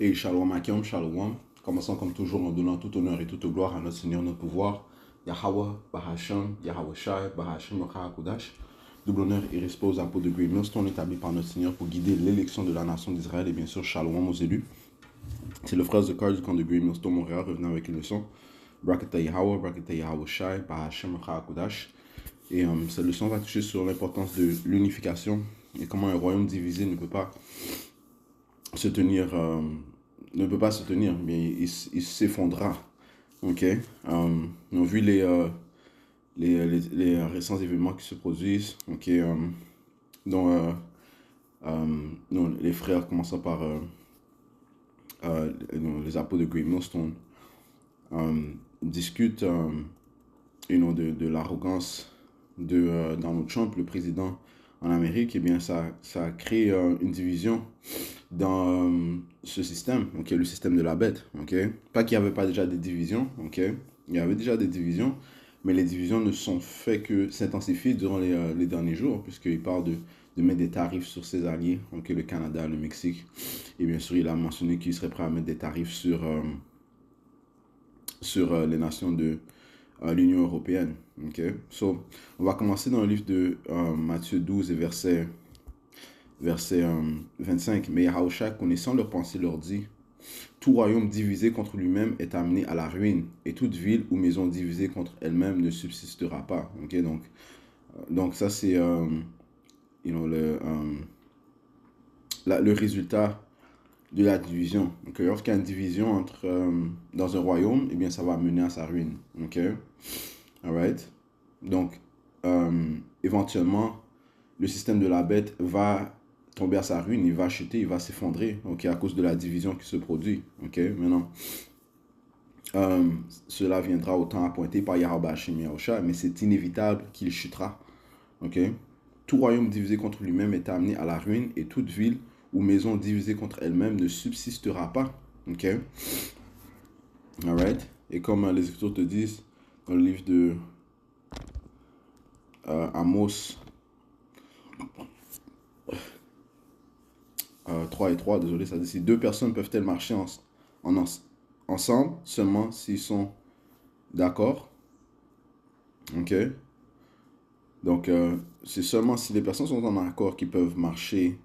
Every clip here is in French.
Et Shalom Akim, Shalom. Commençons comme toujours en donnant tout honneur et toute gloire à notre Seigneur, notre pouvoir. Yahweh, Bahasham, Yahweh Shai, Bahasham, Kodash. Double honneur et respect aux apôtres de Great Millstone établis par notre Seigneur pour guider l'élection de la nation d'Israël et bien sûr Shalom aux élus. C'est le frère Zekar du camp de Great Millstone Montréal revenant avec une leçon. Brakata Yahweh, Brakata Yahweh Shai, Bahasham, Kodash. Et cette leçon va toucher sur l'importance de l'unification et comment un royaume divisé ne peut pas se tenir, mais il s'effondra. Ok. On a vu les récents événements qui se produisent. Ok. Dont les frères, commençant par les apôtres de Great Millstone, discutent de l'arrogance de Donald Trump, le président en Amérique. Et bien, ça crée une division dans ce système, ok, le système de la bête, ok. Pas qu'il n'y avait pas déjà des divisions, ok. Il y avait déjà des divisions, mais les divisions ne sont faites que s'intensifier durant les derniers jours, puisqu'il parle de mettre des tarifs sur ses alliés, ok, le Canada, le Mexique. Et bien sûr, il a mentionné qu'il serait prêt à mettre des tarifs sur les nations de l'Union européenne, ok. So, on va commencer dans le livre de Matthieu 12 et verset 25. Mais Yahushua, connaissant leurs pensées, leur dit: tout royaume divisé contre lui-même est amené à la ruine, et toute ville ou maison divisée contre elle-même ne subsistera pas. Ok, donc ça c'est le résultat de la division. Donc, lorsqu'il y a une division dans un royaume, eh bien ça va mener à sa ruine. Ok, alright. Donc éventuellement, le système de la bête va tomber à sa ruine, il va chuter, il va s'effondrer, ok, à cause de la division qui se produit. Ok, maintenant, cela viendra au temps appointé par Yahweh Hashem Yahushua, mais c'est inévitable qu'il chutera. Ok, tout royaume divisé contre lui-même est amené à la ruine, et toute ville ou maison divisée contre elle-même ne subsistera pas. Ok, alright. Et comme les Écritures te disent dans le livre de Amos 3 et 3, désolé, ça dit: si deux personnes peuvent-elles marcher en, ensemble seulement s'ils sont d'accord. Ok, donc c'est seulement si les personnes sont en accord qu'ils peuvent marcher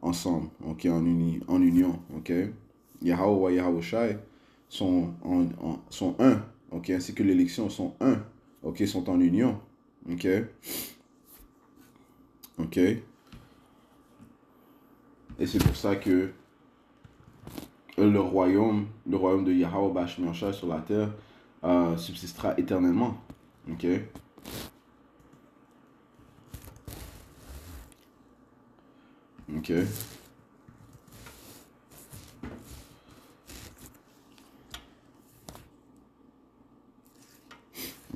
ensemble, ok, en union, ok. Yahweh et Yahushai sont un, ok, ainsi que l'élection sont un, ok, sont en union, ok, ok. Et c'est pour ça que le royaume de Yahweh Bashmiachai sur la terre subsistera éternellement, ok. Ok.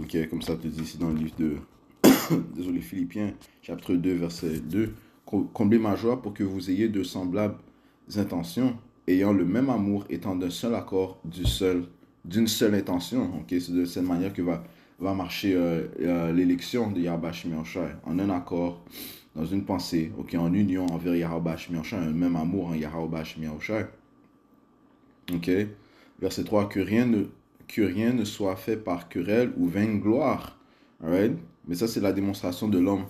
Ok, comme ça te dit ici dans le livre de désolé, Philippiens, chapitre 2, verset 2. Comblez ma joie pour que vous ayez de semblables intentions, ayant le même amour, étant d'un seul accord, d'une seule intention. Ok, c'est de cette manière que va marcher l'élection de Yahweh Shai, en un accord, dans une pensée, ok, en union envers Yahweh Shai, un même amour en Yahweh Shai. Ok, verset 3, que rien ne soit fait par querelle ou vaine gloire. Alright? Mais ça, c'est la démonstration de l'homme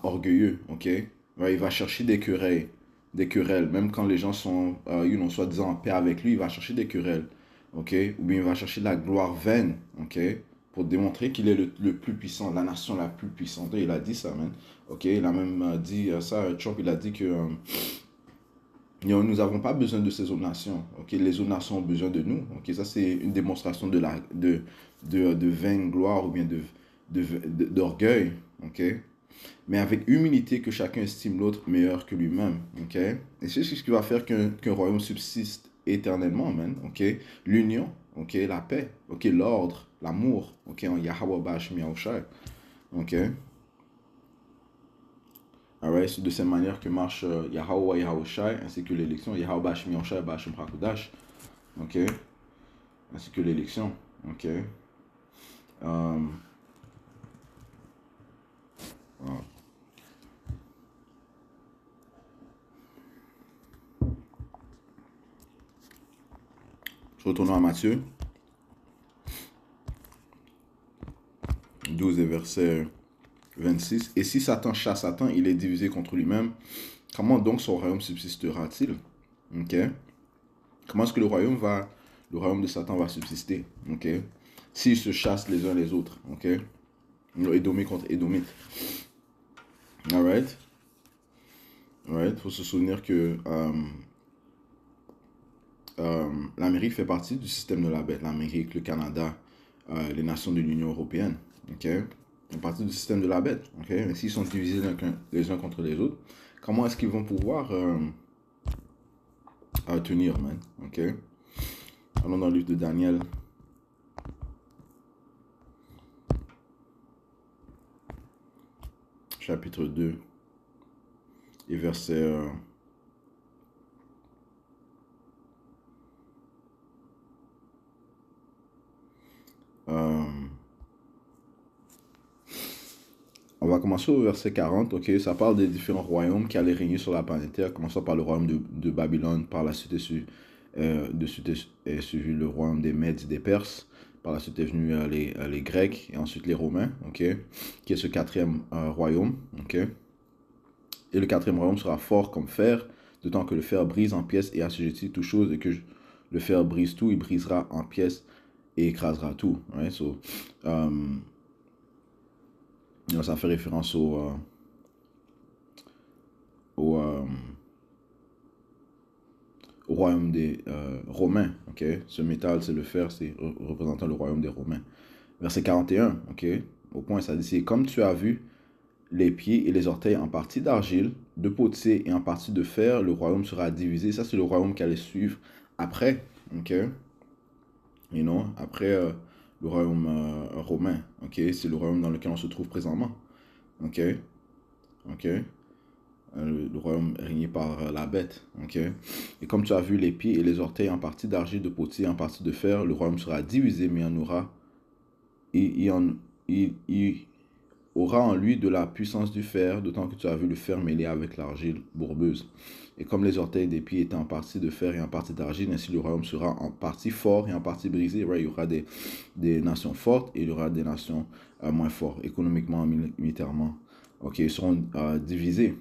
orgueilleux. Ok? Ouais, il va chercher des querelles. Même quand les gens sont, soi-disant en paix avec lui, il va chercher des querelles. Ok? Ou bien il va chercher de la gloire vaine. Ok? Pour démontrer qu'il est le plus puissant, la nation la plus puissante. Et il a dit ça, man. Ok? Il a même dit ça, Trump, il a dit que nous n'avons pas besoin de ces autres nations. Ok, les autres nations ont besoin de nous. Ok, ça c'est une démonstration de vaine gloire ou bien d'orgueil. Ok, mais avec humilité que chacun estime l'autre meilleur que lui-même. Ok, et c'est ce qui va faire qu'un royaume subsiste éternellement, man. Ok, l'union. Ok, la paix. Ok, l'ordre, l'amour. Ok, en Yahweh Bash Miaoshai. Ok. Alright, c'est de cette manière que marche Yahweh Yahushai, ainsi que l'élection, Yahweh Bashim Yahushai Bashim Hakodash, ok, ainsi que l'élection, ok. Um, uh, Retournons à Matthieu 12 et verset 26. Et si Satan chasse Satan, il est divisé contre lui-même. Comment donc son royaume subsistera-t-il? Ok. Comment est-ce que le royaume de Satan va subsister? Ok. S'ils se chassent les uns les autres. Ok. Édomite contre Édomite. Alright. Alright. Il faut se souvenir que l'Amérique fait partie du système de la bête. L'Amérique, le Canada, les nations de l'Union européenne. Ok. Font partie du système de la bête. Ok. Mais s'ils sont divisés les uns contre les autres, comment est-ce qu'ils vont pouvoir tenir, man? Ok. Allons dans le livre de Daniel. Chapitre 2 et verset on va commencer au verset 40, ok? Ça parle des différents royaumes qui allaient régner sur la planète Terre, commençant par le royaume de Babylone, par la suite est suivi le royaume des Mèdes et des Perses, par la suite est venu les Grecs, et ensuite les Romains, ok? Qui est ce quatrième royaume, ok? Et le quatrième royaume sera fort comme fer, d'autant que le fer brise en pièces et assujettit toute chose, et que le fer brise tout, il brisera en pièces et écrasera tout, right? So, ça fait référence au, euh, au royaume des Romains. Ok. Ce métal, c'est le fer, c'est représentant le royaume des Romains. Verset 41, ok. Au point, ça dit, c'est comme tu as vu les pieds et les orteils en partie d'argile, de potier et en partie de fer, le royaume sera divisé. Ça, c'est le royaume qui allait suivre après, ok. You know, après le royaume romain, ok. C'est le royaume dans lequel on se trouve présentement, ok. Ok. Le royaume régné par la bête. Ok. Et comme tu as vu les pieds et les orteils en partie d'argile, de potier, en partie de fer, le royaume sera divisé, mais il aura en lui de la puissance du fer, d'autant que tu as vu le fer mêlé avec l'argile bourbeuse. Et comme les orteils des pieds étaient en partie de fer et en partie d'argile, ainsi le royaume sera en partie fort et en partie brisé. Right? Il y aura des nations fortes et il y aura des nations moins fortes, économiquement, militairement. Ok, ils seront divisés.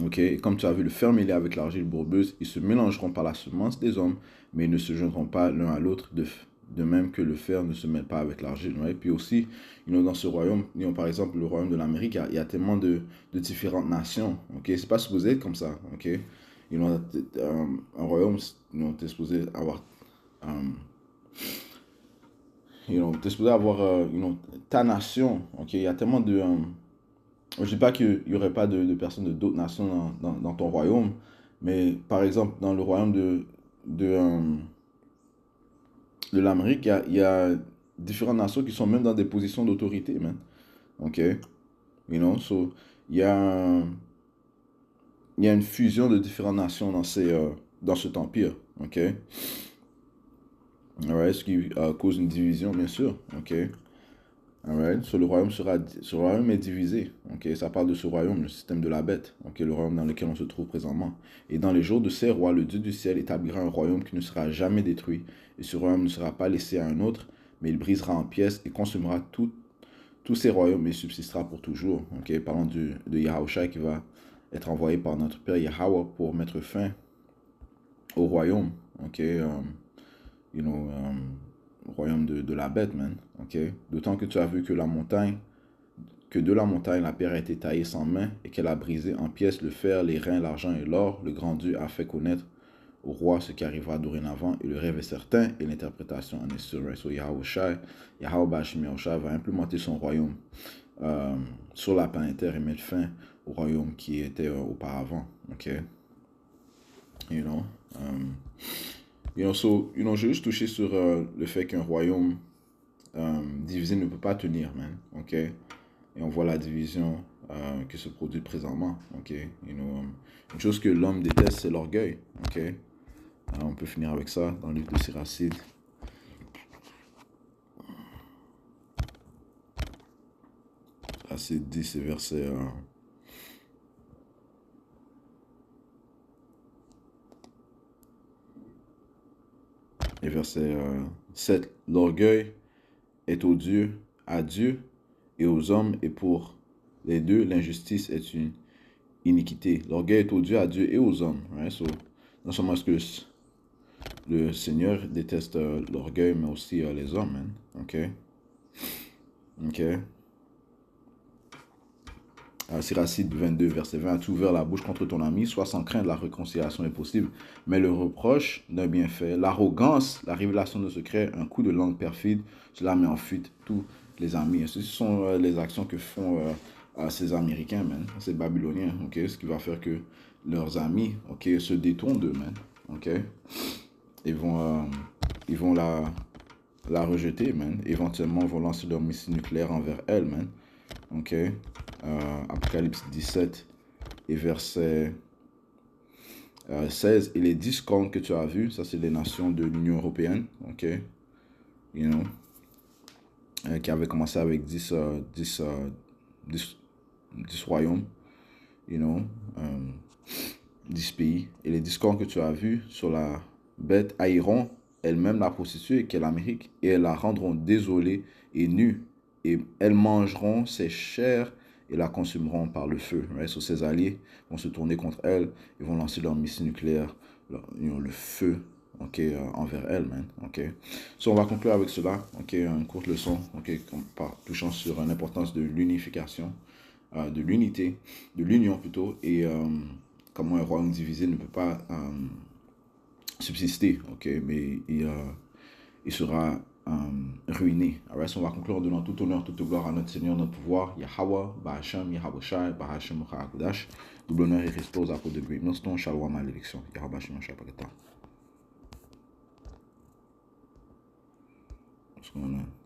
Ok, et comme tu as vu le fer mêlé avec l'argile bourbeuse, ils se mélangeront par la semence des hommes, mais ils ne se joindront pas l'un à l'autre, de même que le fer ne se mêle pas avec l'argile. Right? Puis aussi, dans ce royaume, par exemple, le royaume de l'Amérique, il y a tellement de différentes nations. Ok, c'est pas supposé être comme ça. Ok, un royaume, t'es supposé avoir, t'es supposé avoir, ta nation. Ok, il y a tellement de je ne dis pas qu'il n'y aurait pas de personnes de d'autres nations dans ton royaume, mais par exemple, dans le royaume de l'Amérique, il y a différentes nations qui sont même dans des positions d'autorité, man. OK? So, il y a, un- il y a une fusion de différentes nations dans cet empire. OK? Alright, ce qui cause une division, bien sûr. OK? Alright, so ce royaume est divisé. Ok, ça parle de ce royaume, le système de la bête. Ok, le royaume dans lequel on se trouve présentement. Et dans les jours de ces rois, le Dieu du ciel établira un royaume qui ne sera jamais détruit. Et ce royaume ne sera pas laissé à un autre, mais il brisera en pièces et consumera tous ces royaumes et subsistera pour toujours. Ok, parlons de Yahushua qui va être envoyé par notre Père Yahweh pour mettre fin au royaume. Ok, you know, royaume de la bête, man. Ok, d'autant que tu as vu que de la montagne la pierre a été taillée sans main et qu'elle a brisé en pièces le fer, les reins, l'argent et l'or. Le grand Dieu a fait connaître au roi ce qui arrivera dorénavant et le rêve est certain et l'interprétation en est sûre. So Yahweh Bashim Yahushua va implémenter son royaume sur la planète Terre et mettre fin au royaume qui était auparavant. Ok, you know, j'ai juste touché sur le fait qu'un royaume divisé ne peut pas tenir, man. Ok. Et on voit la division qui se produit présentement. Ok, une chose que l'homme déteste, c'est l'orgueil. Ok, alors on peut finir avec ça dans le livre de Siracide. Siracide 10 et verset Et verset 7. L'orgueil est odieux à Dieu et aux hommes, et pour les deux, l'injustice est une iniquité. L'orgueil est odieux à Dieu et aux hommes. Right? So, non seulement est-ce que le Seigneur déteste l'orgueil, mais aussi les hommes. Man. OK? OK? Siracide 22, verset 20. As-tu ouvert la bouche contre ton ami? Sois sans crainte, la réconciliation est possible. Mais le reproche d'un bienfait, l'arrogance, la révélation de secret, un coup de langue perfide, cela met en fuite tous les amis. Et ce sont les actions que font ces Américains, man, ces Babyloniens. OK? Ce qui va faire que leurs amis, OK, se détournent d'eux, man. OK? Ils vont la rejeter, man. Éventuellement, ils vont lancer leur missile nucléaire envers elle, man. OK? Apocalypse 17 et verset 16. Et les 10 cornes que tu as vues, ça c'est les nations de l'Union européenne, OK? You know? Qui avaient commencé avec 10 royaumes, you know? 10 pays. Et les 10 cornes que tu as vues sur la bête haïront elle-même la prostituée qui est l'Amérique, et elles la rendront désolée et nue, et elles mangeront ses chairs et la consumeront par le feu. Right? So, ses alliés vont se tourner contre elle, ils vont lancer leur missile nucléaire, le feu, okay, envers elle, man. Okay? So, on va conclure avec cela, okay, une courte leçon, okay, touchant sur l'importance de l'unification, de l'unité, de l'union plutôt, et comment un royaume divisé ne peut pas subsister, okay, mais il sera ruiné. Alright, so on va conclure en donnant tout honneur, toute gloire à notre Seigneur, notre pouvoir, Yahweh, Bahasham, Yahweh Shai, Bahasham, Mukharakudash, double honneur et respect aux apôtres de Great Millstone, Shalom à l'élection, Yahweh Shai, Shai, Paketa. What's going on?